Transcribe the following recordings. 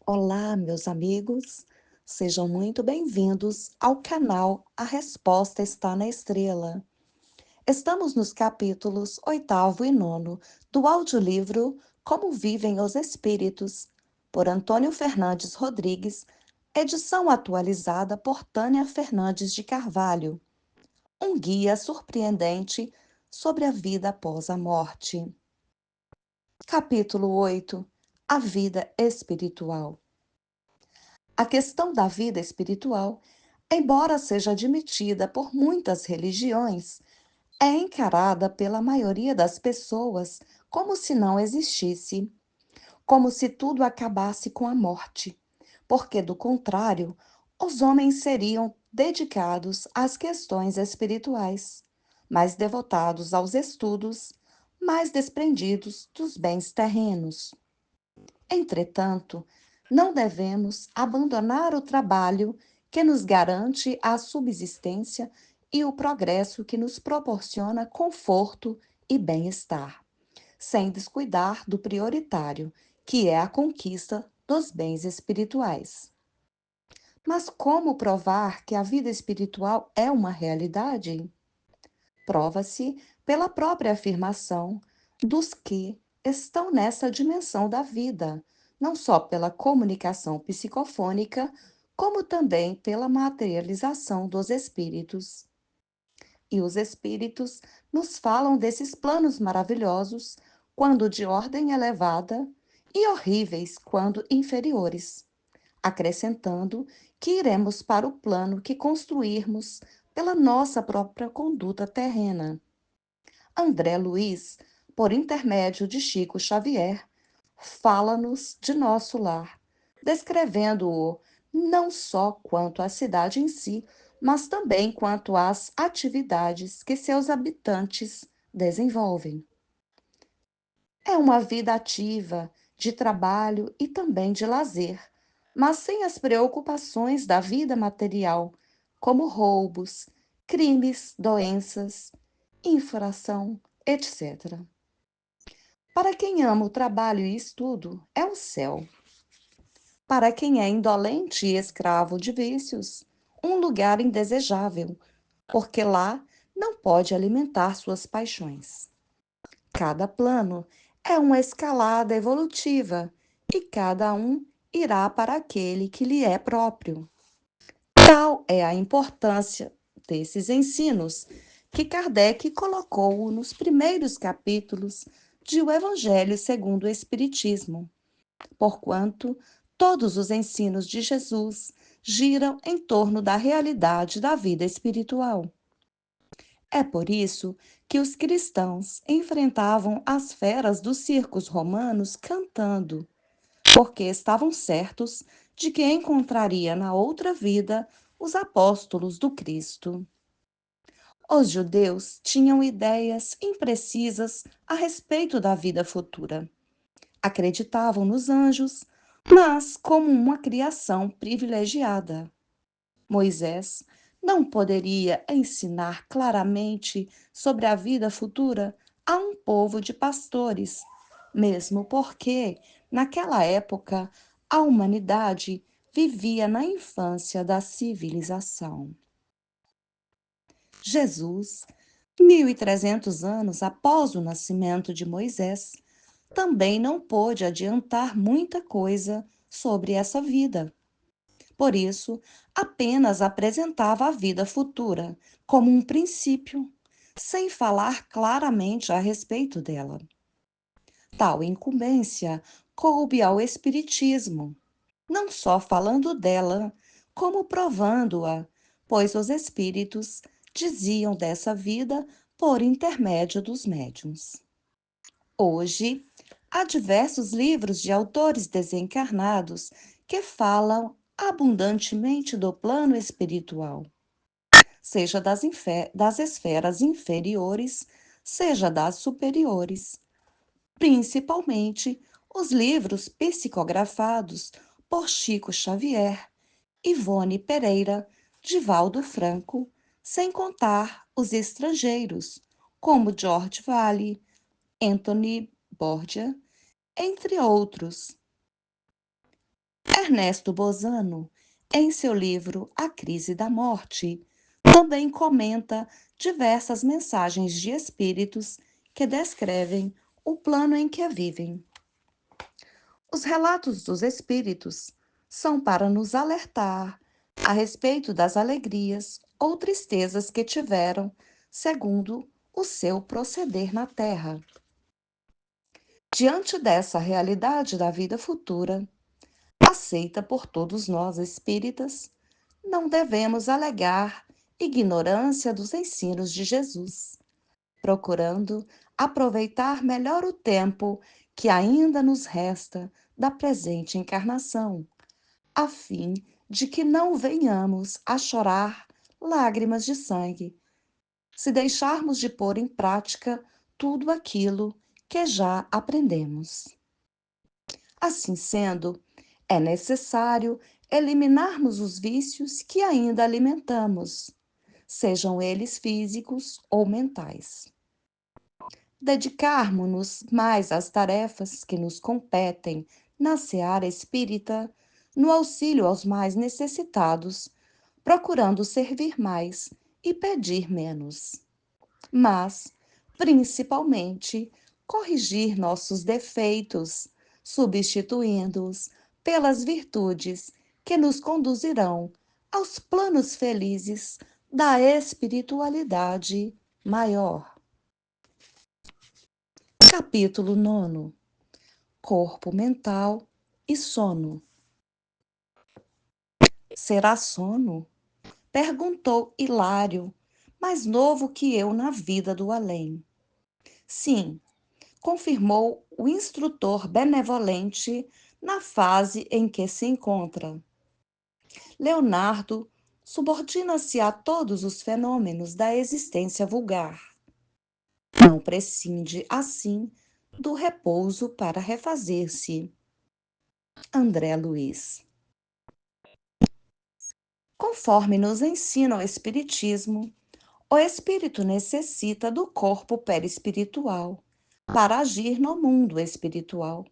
Olá, meus amigos, sejam muito bem-vindos ao canal A Resposta Está na Estrela. Estamos nos capítulos oitavo e nono do audiolivro Como Vivem os Espíritos, por Antônio Fernandes Rodrigues, edição atualizada por Tânia Fernandes de Carvalho, um guia surpreendente sobre a vida após a morte. Capítulo 8. A vida espiritual. A questão da vida espiritual, embora seja admitida por muitas religiões, é encarada pela maioria das pessoas como se não existisse, como se tudo acabasse com a morte, porque, do contrário, os homens seriam dedicados às questões espirituais, mais devotados aos estudos, mais desprendidos dos bens terrenos. Entretanto, não devemos abandonar o trabalho que nos garante a subsistência e o progresso que nos proporciona conforto e bem-estar, sem descuidar do prioritário, que é a conquista dos bens espirituais. Mas como provar que a vida espiritual é uma realidade? Prova-se pela própria afirmação dos que estão nessa dimensão da vida, não só pela comunicação psicofônica, como também pela materialização dos espíritos. E os espíritos nos falam desses planos maravilhosos, quando de ordem elevada, e horríveis quando inferiores, acrescentando que iremos para o plano que construirmos pela nossa própria conduta terrena. André Luiz, por intermédio de Chico Xavier, fala-nos de nosso lar, descrevendo-o não só quanto à cidade em si, mas também quanto às atividades que seus habitantes desenvolvem. É uma vida ativa, de trabalho e também de lazer, mas sem as preocupações da vida material, como roubos, crimes, doenças, infração, etc. Para quem ama o trabalho e estudo, é o céu. Para quem é indolente e escravo de vícios, um lugar indesejável, porque lá não pode alimentar suas paixões. Cada plano é uma escalada evolutiva e cada um irá para aquele que lhe é próprio. Tal é a importância desses ensinos que Kardec colocou nos primeiros capítulos de O Evangelho segundo o Espiritismo, porquanto todos os ensinos de Jesus giram em torno da realidade da vida espiritual. É por isso que os cristãos enfrentavam as feras dos circos romanos cantando, porque estavam certos de que encontraria na outra vida os apóstolos do Cristo. Os judeus tinham ideias imprecisas a respeito da vida futura. Acreditavam nos anjos, mas como uma criação privilegiada. Moisés não poderia ensinar claramente sobre a vida futura a um povo de pastores, mesmo porque, naquela época, a humanidade vivia na infância da civilização. Jesus, 1.300 anos após o nascimento de Moisés, também não pôde adiantar muita coisa sobre essa vida. Por isso, apenas apresentava a vida futura como um princípio, sem falar claramente a respeito dela. Tal incumbência coube ao Espiritismo, não só falando dela, como provando-a, pois os espíritos diziam dessa vida por intermédio dos médiuns. Hoje, há diversos livros de autores desencarnados que falam abundantemente do plano espiritual, seja das esferas inferiores, seja das superiores, principalmente os livros psicografados por Chico Xavier, Ivone Pereira, Divaldo Franco, sem contar os estrangeiros, como George Valle, Anthony Borgia, entre outros. Ernesto Bozano, em seu livro A Crise da Morte, também comenta diversas mensagens de espíritos que descrevem o plano em que vivem. Os relatos dos espíritos são para nos alertar a respeito das alegrias ou tristezas que tiveram, segundo o seu proceder na Terra. Diante dessa realidade da vida futura, aceita por todos nós espíritas, não devemos alegar ignorância dos ensinos de Jesus, procurando aproveitar melhor o tempo que ainda nos resta da presente encarnação, a fim de que não venhamos a chorar lágrimas de sangue, se deixarmos de pôr em prática tudo aquilo que já aprendemos. Assim sendo, é necessário eliminarmos os vícios que ainda alimentamos, sejam eles físicos ou mentais. Dedicarmos-nos mais às tarefas que nos competem na seara espírita, no auxílio aos mais necessitados, procurando servir mais e pedir menos. Mas, principalmente, corrigir nossos defeitos, substituindo-os pelas virtudes que nos conduzirão aos planos felizes da espiritualidade maior. Capítulo 9. Corpo mental e sono. Será sono? Perguntou Hilário, mais novo que eu na vida do além. Sim, confirmou o instrutor benevolente na fase em que se encontra. Leonardo subordina-se a todos os fenômenos da existência vulgar. Não prescinde, assim, do repouso para refazer-se. André Luiz. Conforme nos ensina o Espiritismo, o espírito necessita do corpo perispiritual para agir no mundo espiritual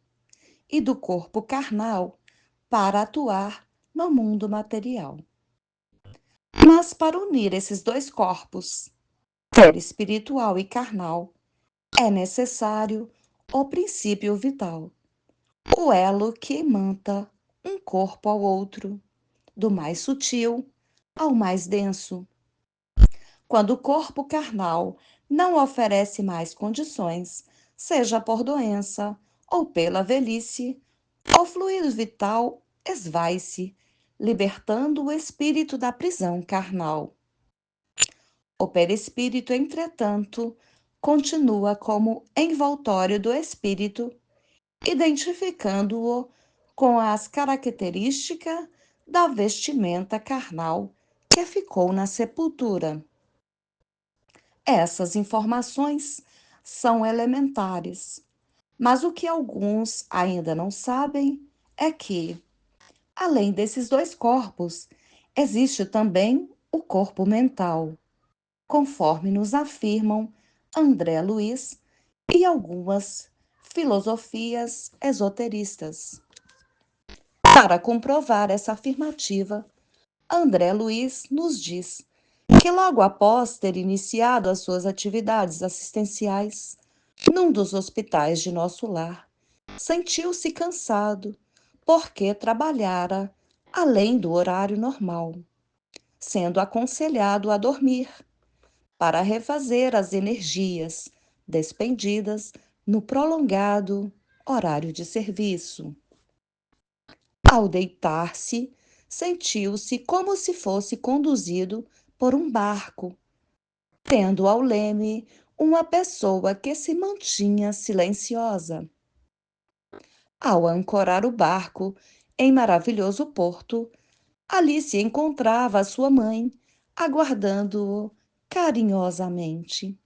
e do corpo carnal para atuar no mundo material. Mas para unir esses dois corpos, perispiritual e carnal, é necessário o princípio vital, o elo que imanta um corpo ao outro, do mais sutil ao mais denso. Quando o corpo carnal não oferece mais condições, seja por doença ou pela velhice, o fluido vital esvai-se, libertando o espírito da prisão carnal. O perispírito, entretanto, continua como envoltório do espírito, identificando-o com as características da vestimenta carnal que ficou na sepultura. Essas informações são elementares, mas o que alguns ainda não sabem é que, além desses dois corpos, existe também o corpo mental, conforme nos afirmam André Luiz e algumas filosofias esoteristas. Para comprovar essa afirmativa, André Luiz nos diz que logo após ter iniciado as suas atividades assistenciais num dos hospitais de nosso lar, sentiu-se cansado porque trabalhara além do horário normal, sendo aconselhado a dormir para refazer as energias despendidas no prolongado horário de serviço. Ao deitar-se, sentiu-se como se fosse conduzido por um barco, tendo ao leme uma pessoa que se mantinha silenciosa. Ao ancorar o barco em maravilhoso porto, ali se encontrava a sua mãe, aguardando-o carinhosamente.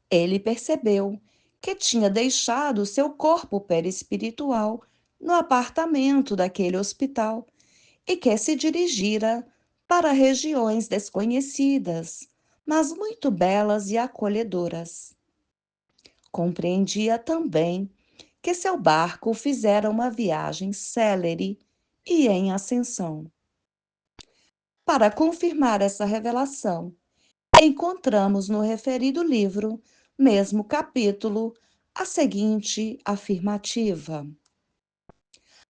Ele percebeu que tinha deixado seu corpo perispiritual no apartamento daquele hospital e que se dirigira para regiões desconhecidas, mas muito belas e acolhedoras. Compreendia também que seu barco fizera uma viagem célere e em ascensão. Para confirmar essa revelação, encontramos no referido livro, mesmo capítulo, a seguinte afirmativa: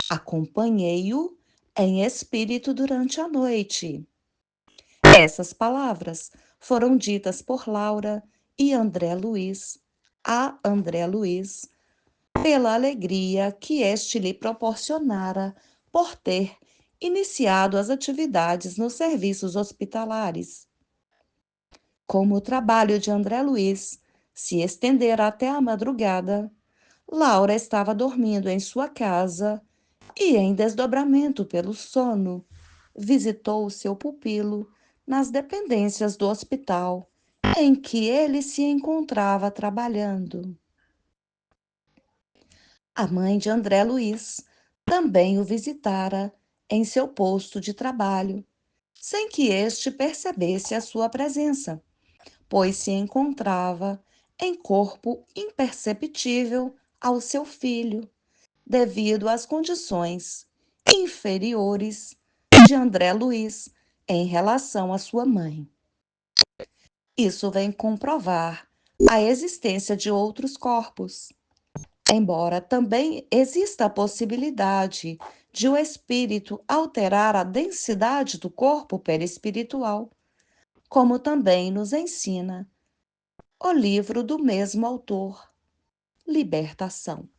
acompanhei-o em espírito durante a noite. Essas palavras foram ditas por Laura e André Luiz, a André Luiz, pela alegria que este lhe proporcionara por ter iniciado as atividades nos serviços hospitalares. Como o trabalho de André Luiz se estendera até a madrugada, Laura estava dormindo em sua casa e, em desdobramento pelo sono, visitou seu pupilo nas dependências do hospital em que ele se encontrava trabalhando. A mãe de André Luiz também o visitara em seu posto de trabalho, sem que este percebesse a sua presença, pois se encontrava em corpo imperceptível ao seu filho, devido às condições inferiores de André Luiz em relação à sua mãe. Isso vem comprovar a existência de outros corpos, embora também exista a possibilidade de o espírito alterar a densidade do corpo perispiritual, como também nos ensina o livro do mesmo autor, Libertação.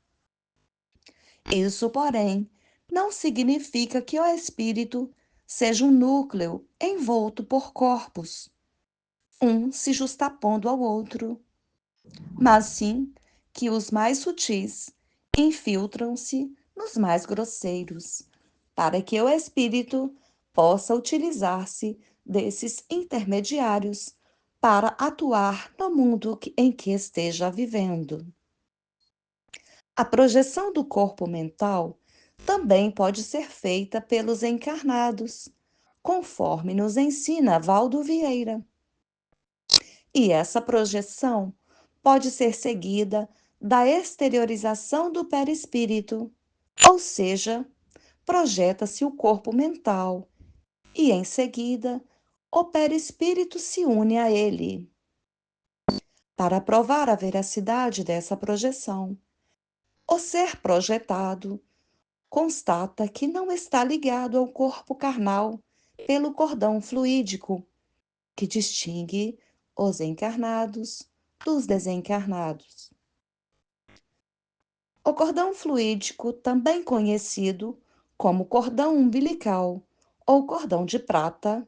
Isso, porém, não significa que o espírito seja um núcleo envolto por corpos, um se justapondo ao outro, mas sim que os mais sutis infiltram-se nos mais grosseiros, para que o espírito possa utilizar-se desses intermediários para atuar no mundo em que esteja vivendo. A projeção do corpo mental também pode ser feita pelos encarnados, conforme nos ensina Valdo Vieira. E essa projeção pode ser seguida da exteriorização do perispírito, ou seja, projeta-se o corpo mental e, em seguida, o perispírito se une a ele. Para provar a veracidade dessa projeção, o ser projetado constata que não está ligado ao corpo carnal pelo cordão fluídico, que distingue os encarnados dos desencarnados. O cordão fluídico, também conhecido como cordão umbilical ou cordão de prata,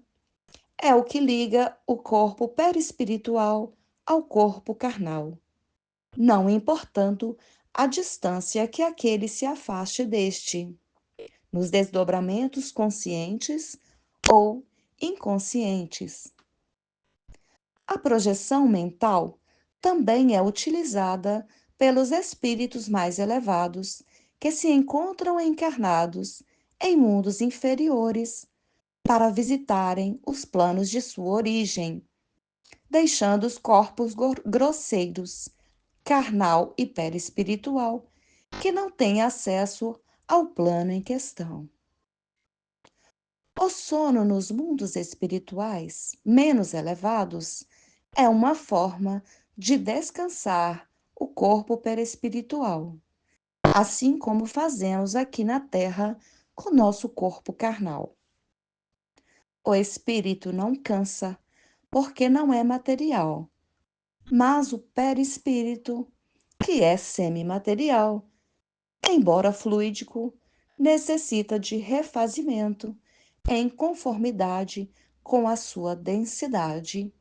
é o que liga o corpo perispiritual ao corpo carnal, não importando a distância que aquele se afaste deste, nos desdobramentos conscientes ou inconscientes. A projeção mental também é utilizada pelos espíritos mais elevados que se encontram encarnados em mundos inferiores para visitarem os planos de sua origem, deixando os corpos grosseiros, carnal e perispiritual, que não têm acesso ao plano em questão. O sono nos mundos espirituais menos elevados é uma forma de descansar o corpo perispiritual, assim como fazemos aqui na Terra com nosso corpo carnal. O espírito não cansa, porque não é material, mas o perispírito, que é semimaterial, embora fluídico, necessita de refazimento em conformidade com a sua densidade.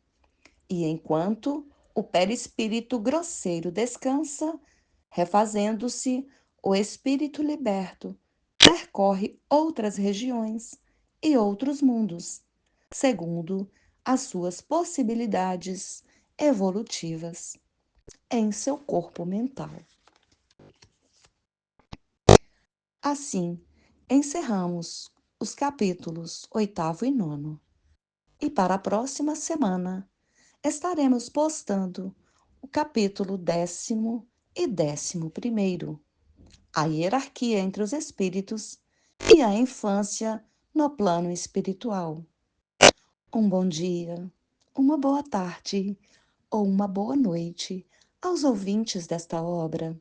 E enquanto o perispírito grosseiro descansa, refazendo-se, o espírito liberto percorre outras regiões e outros mundos, segundo as suas possibilidades evolutivas em seu corpo mental. Assim, encerramos os capítulos 8º e 9º. E para a próxima semana, estaremos postando o capítulo 10º e 11º, a hierarquia entre os espíritos, e a infância no plano espiritual. Um bom dia, uma boa tarde ou uma boa noite aos ouvintes desta obra.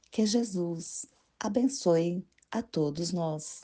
Que Jesus abençoe a todos nós.